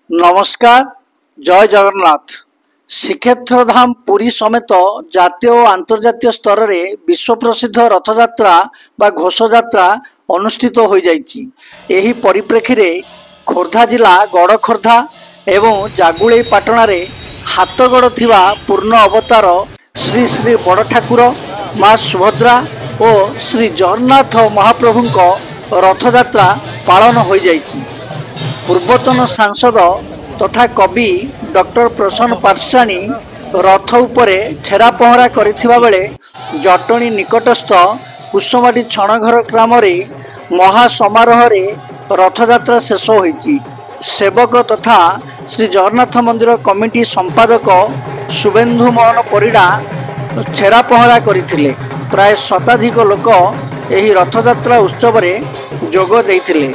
नमस्कार। जय जगन्नाथ। श्रीक्षेत्र धाम पुरी समेत जातीय और अंतर्जातीय स्तर में विश्व प्रसिद्ध रथयात्रा बा घोषयात्रा अनुष्ठित हो जाइछि। एही परिप्रेक्षी रे खोर्धा जिला गड़खोर्धा एवं जागुले पाटण रे हाथगड़ थिबा पूर्ण अवतार श्री श्री बड़ ठाकुर माँ सुभद्रा और श्री जगन्नाथ महाप्रभुंक रथयात्रा पालन हो जाइछि। पूर्वतन सांसद तथा कवि डॉक्टर प्रसन्न पाठशाणी रथ उपरे छेरा पहरा करिथिबा बेले जटणी निकटस्थ कुसुमाटी छणघर ग्राम महासमारोह रथयात्रा शेष होइछि। सेवक तथा श्री जगन्नाथ मंदिर कमिटी संपादक शुभेन्दु मोहन परिड़ा छेरा पहरा करथिले। प्राय शताधिक लोक एही रथयात्रा उत्सव रे जोग देइथिले।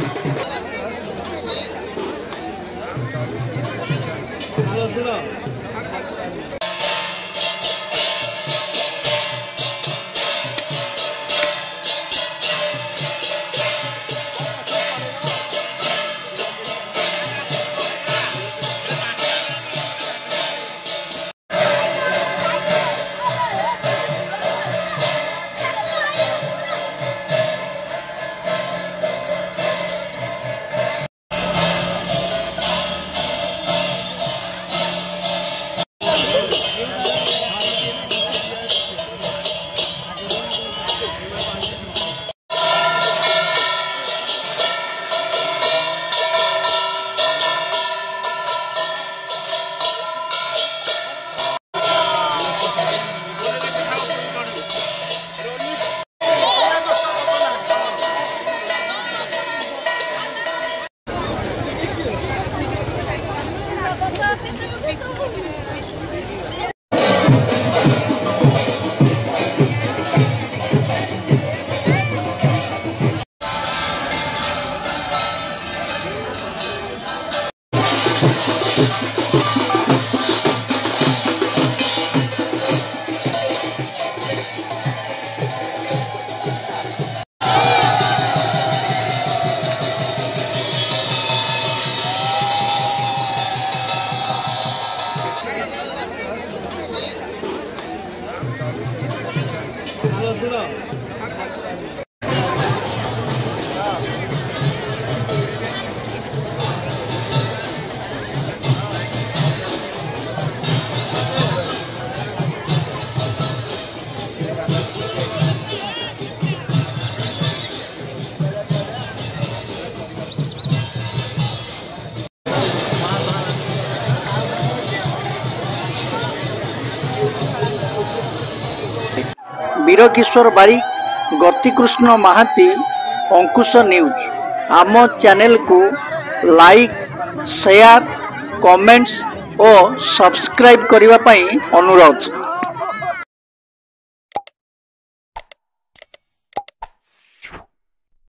वीरकिशोर बारिक, गतिकृष्ण महाती, अंकुश न्यूज। आम चैनल को लाइक, शेयर, कमेंट्स और सब्सक्राइब करने अनुरोध।